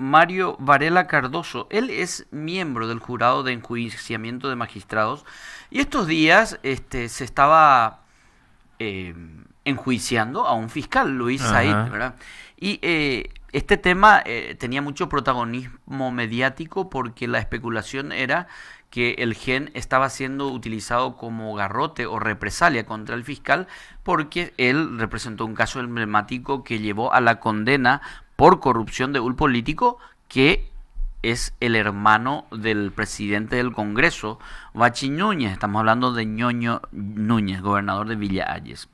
Mario Varela Cardoso. Él es miembro del jurado de enjuiciamiento de magistrados y estos días se estaba eh, enjuiciando a un fiscal, Luis Said, Ajá. ¿verdad? Y este tema tenía mucho protagonismo mediático porque la especulación era que el gen estaba siendo utilizado como garrote o represalia contra el fiscal porque él representó un caso emblemático que llevó a la condena por corrupción de un político que es el hermano del presidente del Congreso, Bachi Núñez. Estamos hablando de Ñoño Núñez, gobernador de Villa Hayes.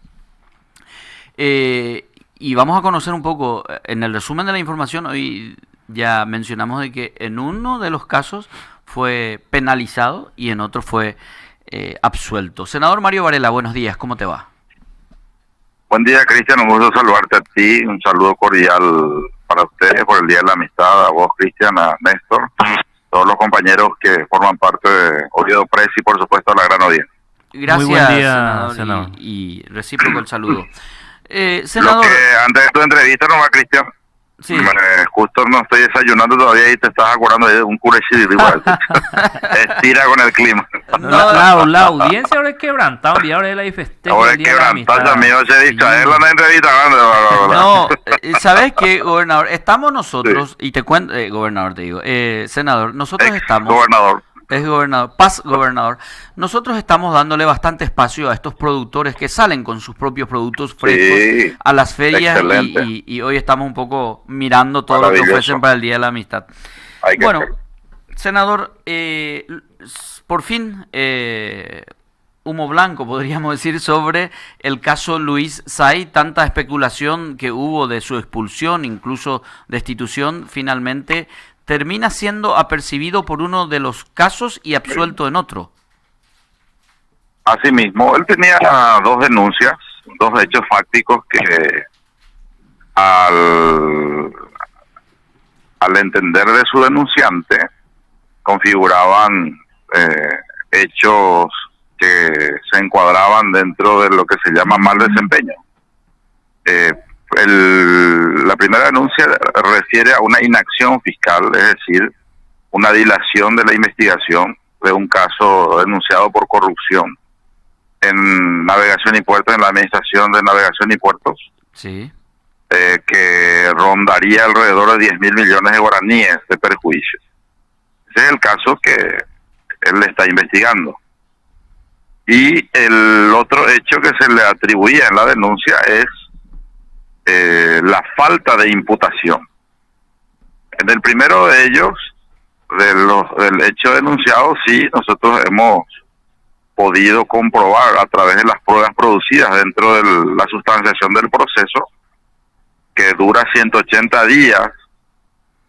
Y vamos a conocer un poco, en el resumen de la información, hoy ya mencionamos de que en uno de los casos fue penalizado y en otro fue absuelto. Senador Mario Varela, buenos días, ¿cómo te va? Buen día, Cristian, un gusto saludarte a ti, un saludo cordial para ustedes por el Día de la Amistad, a vos, Cristian, a Néstor, todos los compañeros que forman parte de Oviedo Press y por supuesto a la gran audiencia. Gracias, Muy buen día, senador, senador. y recíproco el saludo. Lo Senador, que antes de tu entrevista nomás, Cristian, sí. justo no estoy desayunando todavía y te estás acordando de un curechiri igual. Estira con el clima. La audiencia ahora es quebrantada, ahora es la festeja Ahora el es día de la amistad. quebrantarse, amigo, se distrae en la entrevista. No, ¿sabes qué, gobernador? Estamos nosotros, y te cuento, gobernador te digo, senador, nosotros estamos... Gobernador. Es gobernador, paz gobernador. Nosotros estamos dándole bastante espacio a estos productores que salen con sus propios productos frescos Sí, a las ferias excelente. y hoy estamos un poco mirando todo lo que Maravilloso. ofrecen para el Día de la Amistad. Hay que Bueno, hacerlo. senador, por fin humo blanco, podríamos decir, sobre el caso Luis Said, tanta especulación que hubo de su expulsión, incluso destitución, finalmente termina siendo apercibido por uno de los casos y absuelto en otro. Asimismo, él tenía dos denuncias, dos hechos fácticos que al, al entender de su denunciante configuraban hechos que se encuadraban dentro de lo que se llama mal desempeño. La primera denuncia refiere a una inacción fiscal, es decir, una dilación de la investigación de un caso denunciado por corrupción en Navegación y Puertos, en la Administración de Navegación y Puertos, Sí. que rondaría alrededor de 10.000 millones de guaraníes de perjuicios. Ese es el caso que él está investigando. Y el otro hecho que se le atribuía en la denuncia es la falta de imputación. En el primero de ellos, del hecho denunciado, sí, nosotros hemos podido comprobar a través de las pruebas producidas dentro de la sustanciación del proceso, que dura 180 días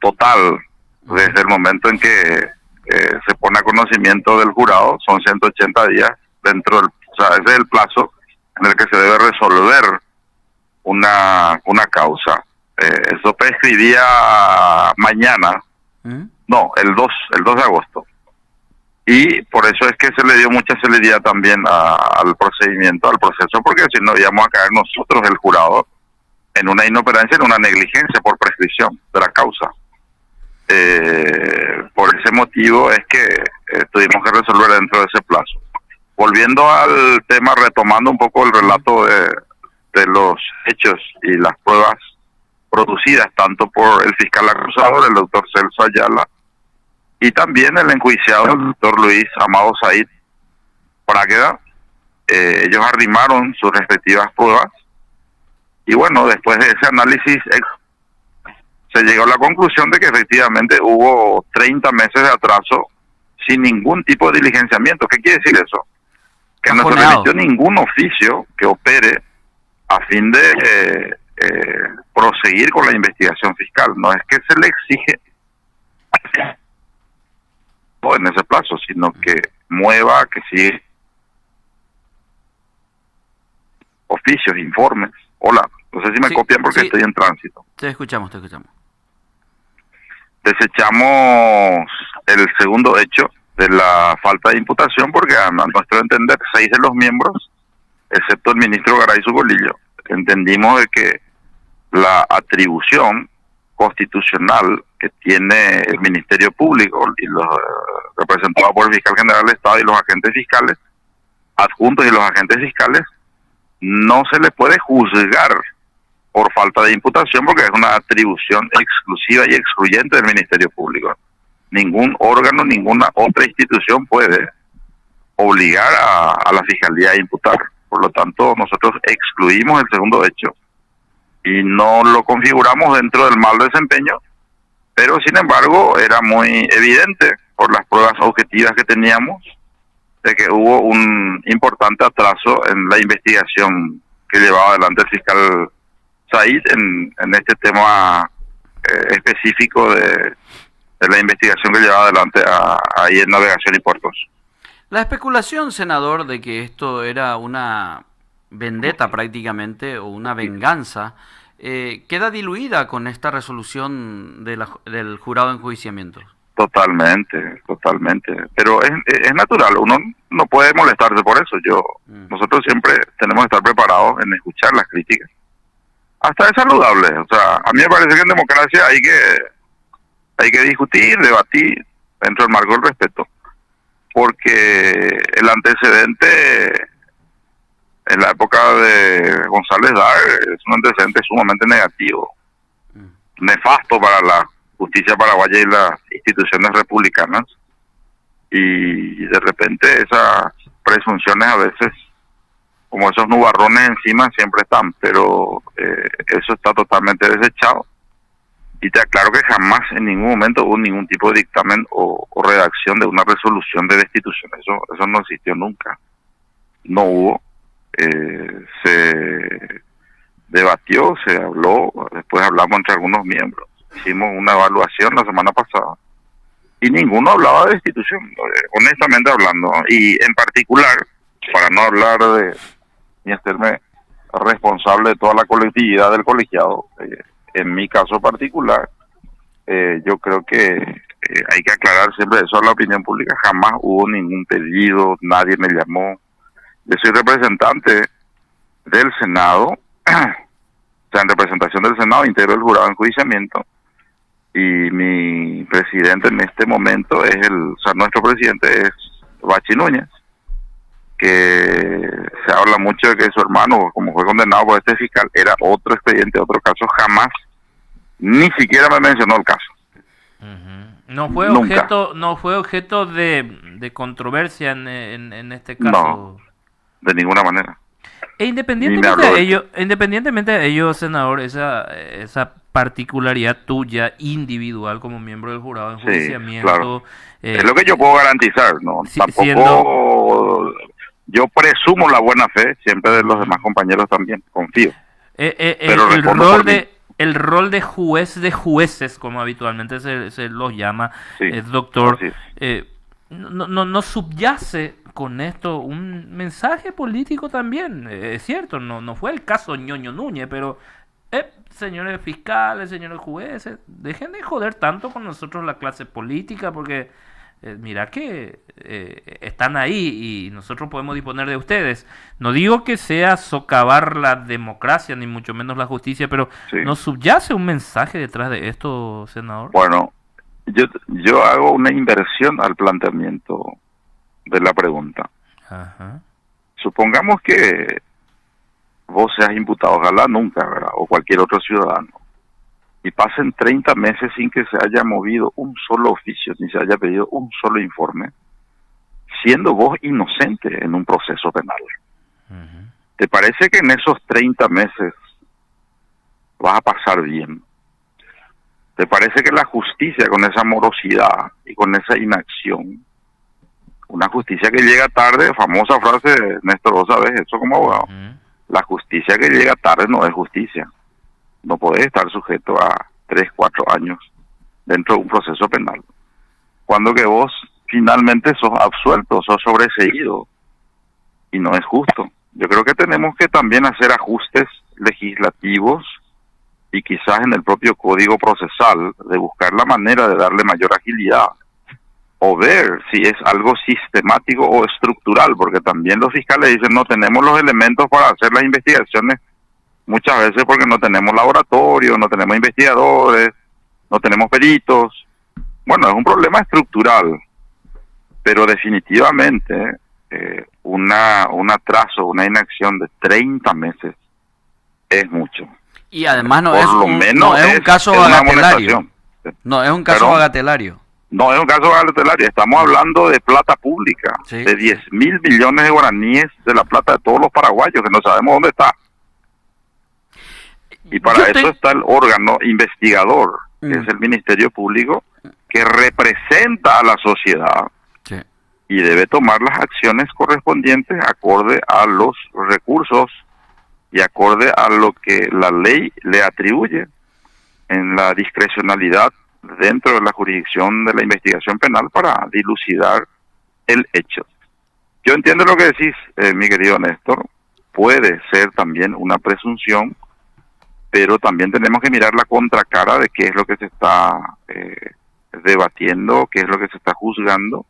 total, desde el momento en que se pone a conocimiento del jurado, son 180 días dentro del, o sea, ese es el plazo en el que se debe resolver una causa. Eso prescribía mañana, no, el 2 de agosto. Y por eso es que se le dio mucha celeridad también al procedimiento, al proceso, porque si no íbamos a caer nosotros, el jurado, en una inoperancia, en una negligencia por prescripción de la causa. Por ese motivo es que tuvimos que resolver dentro de ese plazo. Volviendo al tema, retomando un poco el relato de los hechos y las pruebas producidas tanto por el fiscal acusador, el doctor Celso Ayala, y también el enjuiciado, el doctor Luis Amado Said Prágueda. Ellos arrimaron sus respectivas pruebas y bueno, después de ese análisis se llegó a la conclusión de que efectivamente hubo 30 meses de atraso sin ningún tipo de diligenciamiento. ¿Qué quiere decir eso? Que no se remitió ningún oficio que opere a fin de proseguir con la investigación fiscal. No es que se le exige en ese plazo, sino que mueva, que sigue oficios, informes. Hola, no sé si me copian porque estoy en tránsito. Te escuchamos, te escuchamos. Desechamos el segundo hecho de la falta de imputación porque a nuestro entender 6 de los miembros, excepto el ministro Garay Zugolillo, entendimos de que la atribución constitucional que tiene el Ministerio Público y los representados por el fiscal general del Estado y los agentes fiscales, adjuntos y los agentes fiscales, no se le puede juzgar por falta de imputación porque es una atribución exclusiva y excluyente del Ministerio Público. Ningún órgano, ninguna otra institución puede obligar a la Fiscalía a imputar. Por lo tanto, nosotros excluimos el segundo hecho y no lo configuramos dentro del mal desempeño, pero sin embargo era muy evidente por las pruebas objetivas que teníamos de que hubo un importante atraso en la investigación que llevaba adelante el fiscal Said en este tema específico de la investigación que llevaba adelante ahí en Navegación y Puertos. La especulación, senador, de que esto era una vendetta prácticamente o una venganza, queda diluida con esta resolución del jurado de enjuiciamiento. Totalmente. Pero es natural, uno no puede molestarse por eso. Nosotros siempre tenemos que estar preparados en escuchar las críticas. Hasta es saludable. O sea, a mí me parece que en democracia hay que discutir, debatir dentro del marco del respeto. Porque el antecedente en la época de González Dar es un antecedente sumamente negativo, nefasto para la justicia paraguaya y las instituciones republicanas, y de repente esas presunciones a veces, como esos nubarrones encima, siempre están, pero eso está totalmente desechado. Y te aclaro que jamás en ningún momento hubo ningún tipo de dictamen o redacción de una resolución de destitución. Eso no existió nunca. No hubo. Se debatió, se habló, después hablamos entre algunos miembros. Hicimos una evaluación la semana pasada y ninguno hablaba de destitución, honestamente hablando. Y en particular, para no hablar de ni hacerme responsable de toda la colectividad del colegiado, en mi caso particular, yo creo que hay que aclarar siempre eso a la opinión pública. Jamás hubo ningún pedido, nadie me llamó. Yo soy representante del Senado, o sea, en representación del Senado, integro el jurado de enjuiciamiento, y mi presidente en este momento nuestro presidente es Bachi Núñez, que se habla mucho de que su hermano, como fue condenado por este fiscal, era otro expediente, otro caso. Jamás, ni siquiera me mencionó el caso. No fue objeto de controversia en este caso. No, de ninguna manera. E independientemente de ello, senador, esa particularidad tuya individual como miembro del jurado de enjuiciamiento, claro. Es lo que yo puedo garantizar, ¿no? Tampoco yo presumo la buena fe siempre de los demás compañeros también, confío. Pero el rol de juez de jueces, como habitualmente se los llama, doctor, no subyace con esto un mensaje político también. Es cierto, no fue el caso Ñoño Núñez, pero señores fiscales, señores jueces, dejen de joder tanto con nosotros la clase política, porque mira que están ahí y nosotros podemos disponer de ustedes. No digo que sea socavar la democracia, ni mucho menos la justicia, pero ¿no subyace un mensaje detrás de esto, senador? Bueno, yo hago una inversión al planteamiento de la pregunta. Ajá. Supongamos que vos seas imputado, ojalá nunca, ¿verdad? O cualquier otro ciudadano, y pasen 30 meses sin que se haya movido un solo oficio, ni se haya pedido un solo informe, siendo vos inocente en un proceso penal. Uh-huh. ¿Te parece que en esos 30 meses vas a pasar bien? ¿Te parece que la justicia, con esa morosidad y con esa inacción, una justicia que llega tarde, famosa frase de Néstor, vos sabés eso como abogado, la justicia que llega tarde no es justicia? No podés estar sujeto a 3, 4 años dentro de un proceso penal, cuando que vos finalmente sos absuelto, sos sobreseído, y no es justo. Yo creo que tenemos que también hacer ajustes legislativos y quizás en el propio código procesal, de buscar la manera de darle mayor agilidad, o ver si es algo sistemático o estructural, porque también los fiscales dicen no tenemos los elementos para hacer las investigaciones, muchas veces porque no tenemos laboratorio, no tenemos investigadores, no tenemos peritos. Bueno, es un problema estructural, pero definitivamente un atraso, una inacción de 30 meses es mucho. Y además no es un caso bagatelario. No es un caso bagatelario. No es un caso bagatelario. Estamos hablando de plata pública, sí, de 10.000 millones de guaraníes, de la plata de todos los paraguayos, que no sabemos dónde está. Y para eso está el órgano investigador, que es el Ministerio Público, que representa a la sociedad, sí, y debe tomar las acciones correspondientes acorde a los recursos y acorde a lo que la ley le atribuye en la discrecionalidad dentro de la jurisdicción de la investigación penal para dilucidar el hecho. Yo entiendo lo que decís, mi querido Néstor, puede ser también una presunción, pero también tenemos que mirar la contracara de qué es lo que se está debatiendo, qué es lo que se está juzgando.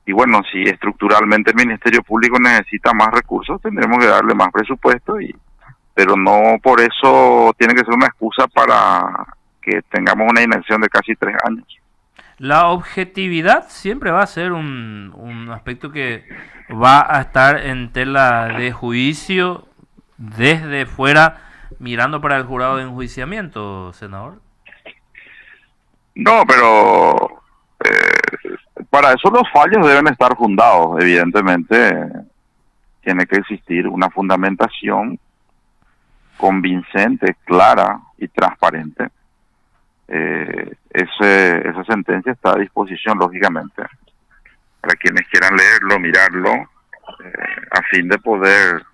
Y bueno, si estructuralmente el Ministerio Público necesita más recursos, tendremos que darle más presupuesto, pero no por eso tiene que ser una excusa para que tengamos una inacción de casi 3 años. La objetividad siempre va a ser un aspecto que va a estar en tela de juicio desde fuera, mirando para el jurado de enjuiciamiento, senador. No, pero para eso los fallos deben estar fundados. Evidentemente tiene que existir una fundamentación convincente, clara y transparente. Esa sentencia está a disposición, lógicamente, para quienes quieran leerlo, mirarlo, a fin de poder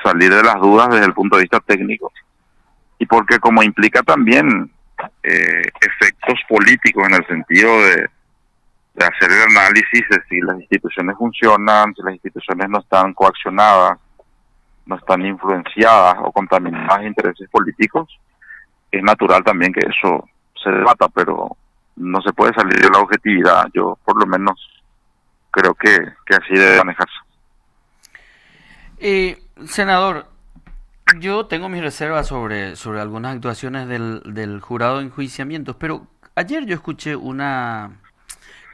salir de las dudas desde el punto de vista técnico, y porque como implica también efectos políticos en el sentido de hacer el análisis de si las instituciones funcionan, si las instituciones no están coaccionadas, no están influenciadas o contaminadas de intereses políticos. Es natural también que eso se debata, pero no se puede salir de la objetividad. Yo por lo menos creo que así debe manejarse. Senador, yo tengo mis reservas sobre algunas actuaciones del jurado de enjuiciamientos, pero ayer yo escuché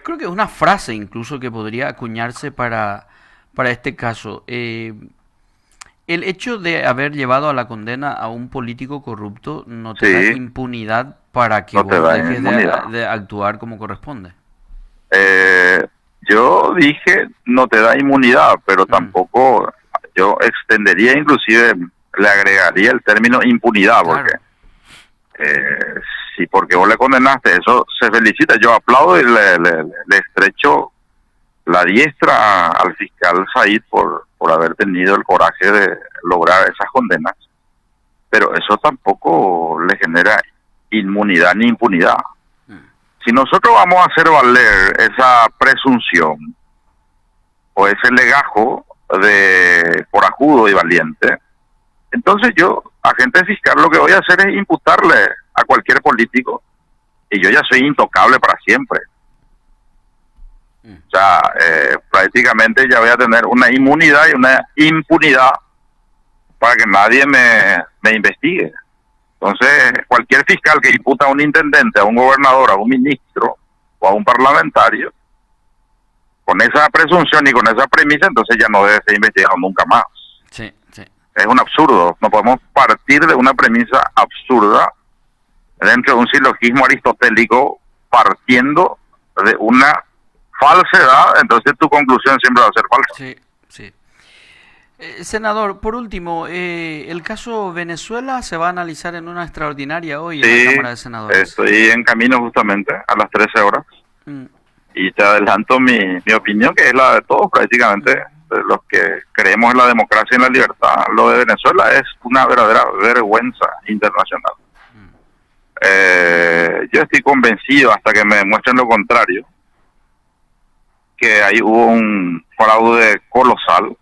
creo que una frase incluso que podría acuñarse para este caso. El hecho de haber llevado a la condena a un político corrupto no te da impunidad para que vos dejes de actuar como corresponde. Yo dije no te da inmunidad, pero tampoco yo extendería, inclusive le agregaría el término impunidad, porque si porque vos le condenaste, eso se felicita. Yo aplaudo y le estrecho la diestra al fiscal Said por haber tenido el coraje de lograr esas condenas, pero eso tampoco le genera inmunidad ni impunidad. Si nosotros vamos a hacer valer esa presunción o ese legajo de corajudo y valiente, entonces yo, agente fiscal, lo que voy a hacer es imputarle a cualquier político, y yo ya soy intocable para siempre. O sea, prácticamente ya voy a tener una inmunidad y una impunidad para que nadie me investigue. Entonces, cualquier fiscal que imputa a un intendente, a un gobernador, a un ministro o a un parlamentario, con esa presunción y con esa premisa, entonces ya no debe ser investigado nunca más. Sí, sí. Es un absurdo. No podemos partir de una premisa absurda dentro de un silogismo aristotélico, partiendo de una falsedad, entonces tu conclusión siempre va a ser falsa. Sí, sí. Senador, por último, el caso Venezuela se va a analizar en una extraordinaria hoy en la Cámara de Senadores. Estoy en camino justamente a las 13 horas. Y te adelanto mi opinión, que es la de todos prácticamente, de los que creemos en la democracia y en la libertad. Lo de Venezuela es una verdadera vergüenza internacional. Yo estoy convencido, hasta que me demuestren lo contrario, que ahí hubo un fraude colosal,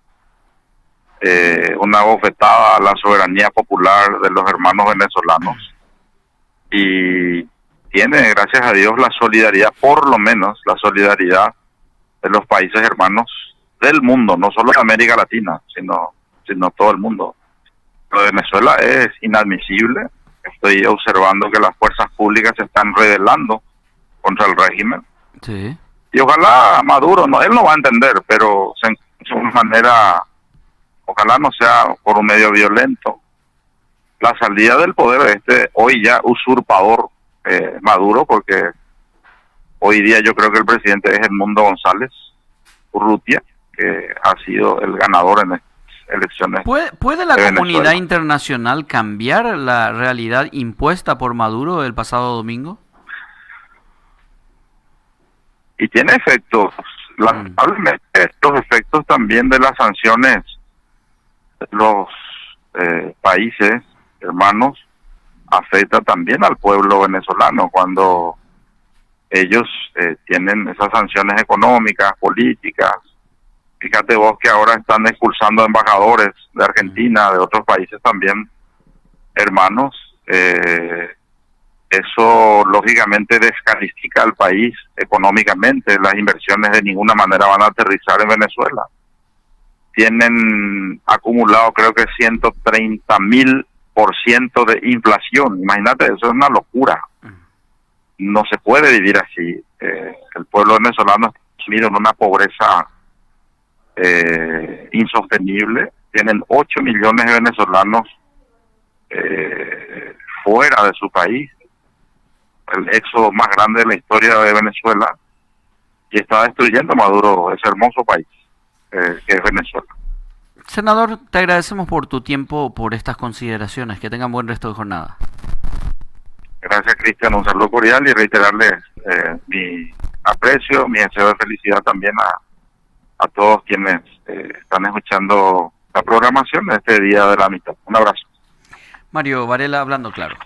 una bofetada a la soberanía popular de los hermanos venezolanos, y tiene, gracias a Dios, la solidaridad, por lo menos la solidaridad de los países hermanos del mundo, no solo de América Latina, sino todo el mundo. Lo de Venezuela es inadmisible, estoy observando que las fuerzas públicas se están rebelando contra el régimen. Sí. Y ojalá Maduro, no, él no va a entender, pero de una manera, ojalá no sea por un medio violento, la salida del poder de este hoy ya usurpador Maduro, porque hoy día yo creo que el presidente es Edmundo González Urrutia, que ha sido el ganador en estas elecciones. ¿Puede la comunidad internacional cambiar la realidad impuesta por Maduro el pasado domingo? Y tiene efectos, lamentablemente, los efectos también de las sanciones de los países hermanos afecta también al pueblo venezolano cuando ellos tienen esas sanciones económicas, políticas. Fíjate vos que ahora están expulsando embajadores de Argentina, de otros países también hermanos. Eso lógicamente descalifica al país económicamente. Las inversiones de ninguna manera van a aterrizar en Venezuela. Tienen acumulado creo que 130.000% de inflación. Imagínate, eso es una locura. No se puede vivir así. El pueblo venezolano está sumido en una pobreza insostenible. Tienen 8 millones de venezolanos fuera de su país, el éxodo más grande de la historia de Venezuela, y está destruyendo Maduro ese hermoso país que es Venezuela. Senador, te agradecemos por tu tiempo, por estas consideraciones. Que tengan buen resto de jornada. Gracias, Cristian. Un saludo cordial y reiterarles mi aprecio, mi deseo de felicidad también a todos quienes están escuchando la programación de este Día de la Amistad. Un abrazo. Mario Varela, hablando claro.